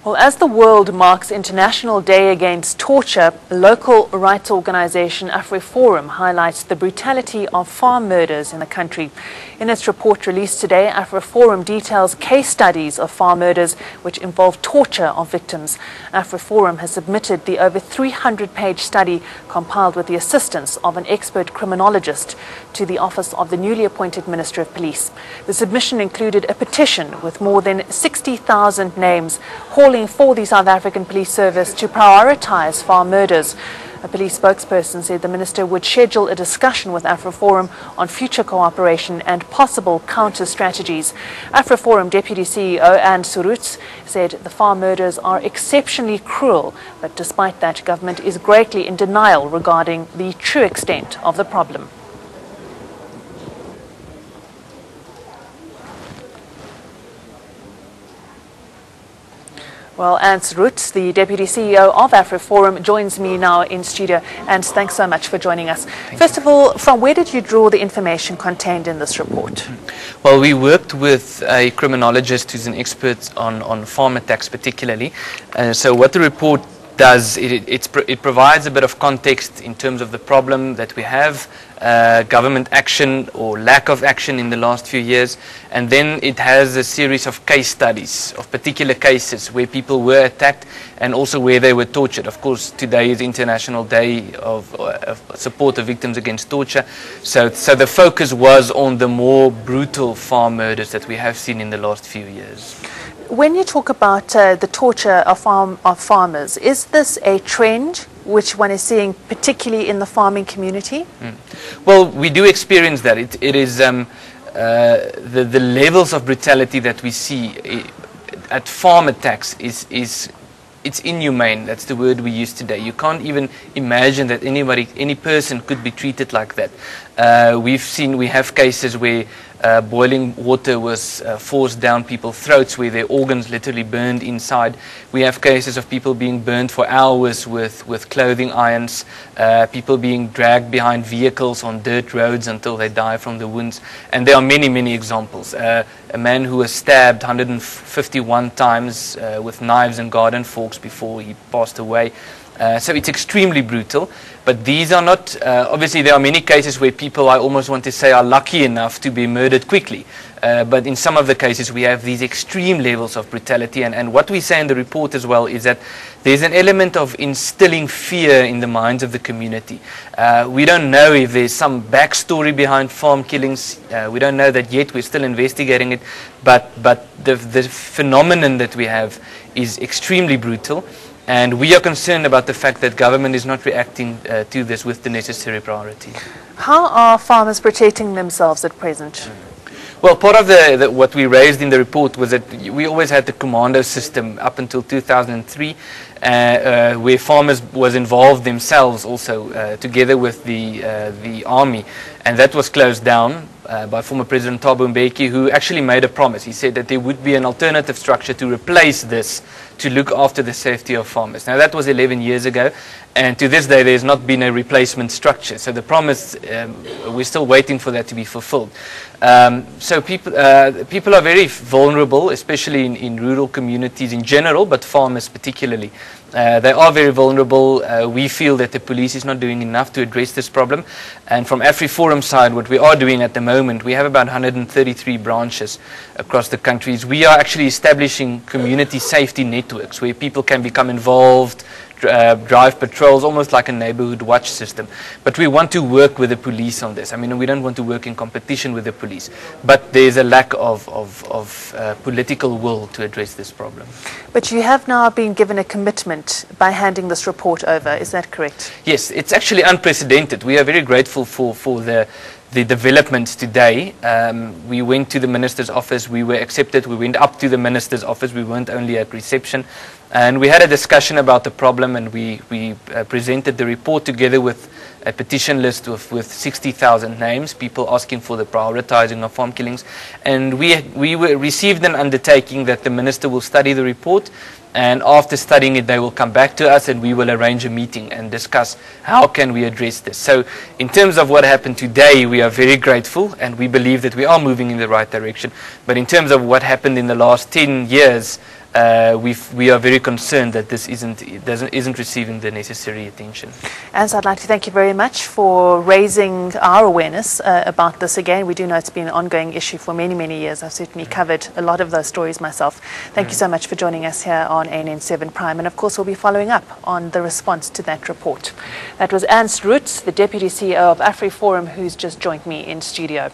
Well, as the world marks International Day Against Torture, local rights organization AfriForum highlights the brutality of farm murders in the country. In its report released today, AfriForum details case studies of farm murders which involve torture of victims. AfriForum has submitted the over 300-page study compiled with the assistance of an expert criminologist to the office of the newly appointed Minister of Police. The submission included a petition with more than 60,000 names calling for the South African Police Service to prioritise farm murders. A police spokesperson said the minister would schedule a discussion with AfriForum on future cooperation and possible counter-strategies. AfriForum Deputy CEO ANN7 said the farm murders are exceptionally cruel, but despite that, government is greatly in denial regarding the true extent of the problem. Well, ANN7, the Deputy CEO of AfriForum, joins me now in studio. And thanks so much for joining us. First of all, from where did you draw the information contained in this report? Well, we worked with a criminologist who's an expert on farm attacks particularly. So what the report does, it provides a bit of context in terms of the problem that we have, government action or lack of action in the last few years, and then it has a series of case studies of particular cases where people were attacked and also where they were tortured. Of course, today is International Day of Support of Victims Against Torture, so the focus was on the more brutal farm murders that we have seen in the last few years. When you talk about the torture of farmers, is this a trend which one is seeing particularly in the farming community? Well, we do experience that. It is the levels of brutality that we see at farm attacks it's inhumane. That's the word we use today. You can't even imagine that any person could be treated like that. We have cases where boiling water was forced down people's throats, where their organs literally burned inside. We have cases of people being burned for hours with clothing irons, people being dragged behind vehicles on dirt roads until they die from the wounds. And there are many, many examples. A man who was stabbed 151 times with knives and garden forks before he passed away. So it's extremely brutal, but these are not, obviously there are many cases where people, I almost want to say, are lucky enough to be murdered quickly. But in some of the cases we have these extreme levels of brutality, and what we say in the report as well is that there's an element of instilling fear in the minds of the community. We don't know if there's some backstory behind farm killings. We don't know that yet. We're still investigating it, but the phenomenon that we have is extremely brutal. And we are concerned about the fact that government is not reacting to this with the necessary priority. How are farmers protecting themselves at present? Well, part of what we raised in the report was that we always had the commando system up until 2003, where farmers was involved themselves also together with the army, and that was closed down by former President Thabo Mbeki, who actually made a promise. He said that there would be an alternative structure to replace this, to look after the safety of farmers. Now that was 11 years ago, and to this day there's not been a replacement structure. So the promise, we're still waiting for that to be fulfilled. So people are very vulnerable, especially in rural communities in general, but farmers particularly. They are very vulnerable. We feel that the police is not doing enough to address this problem. And from AfriForum side, what we are doing at the moment, we have about 133 branches across the countries. We are actually establishing community safety networks where people can become involved, drive patrols, almost like a neighborhood watch system. But we want to work with the police on this. I mean, we don't want to work in competition with the police. But there's a lack of political will to address this problem. But you have now been given a commitment by handing this report over, is that correct? Yes, it's actually unprecedented. We are very grateful for the developments today. We went to the minister's office, we were accepted, we went up to the minister's office, we weren't only at reception. And we had a discussion about the problem, and we presented the report together with a petition list with 60,000 names, people asking for the prioritizing of farm killings. And we received an undertaking that the minister will study the report, and after studying it they will come back to us and we will arrange a meeting and discuss how can we address this. So in terms of what happened today, we are very grateful and we believe that we are moving in the right direction. But in terms of what happened in the last 10 years, we are very concerned that this isn't receiving the necessary attention. And so I'd like to thank you very much for raising our awareness about this again. We do know it's been an ongoing issue for many, many years. I've certainly covered a lot of those stories myself. Thank you so much for joining us here on ANN7 Prime. And of course, we'll be following up on the response to that report. That was Ernst Roets, the Deputy CEO of AfriForum, who's just joined me in studio.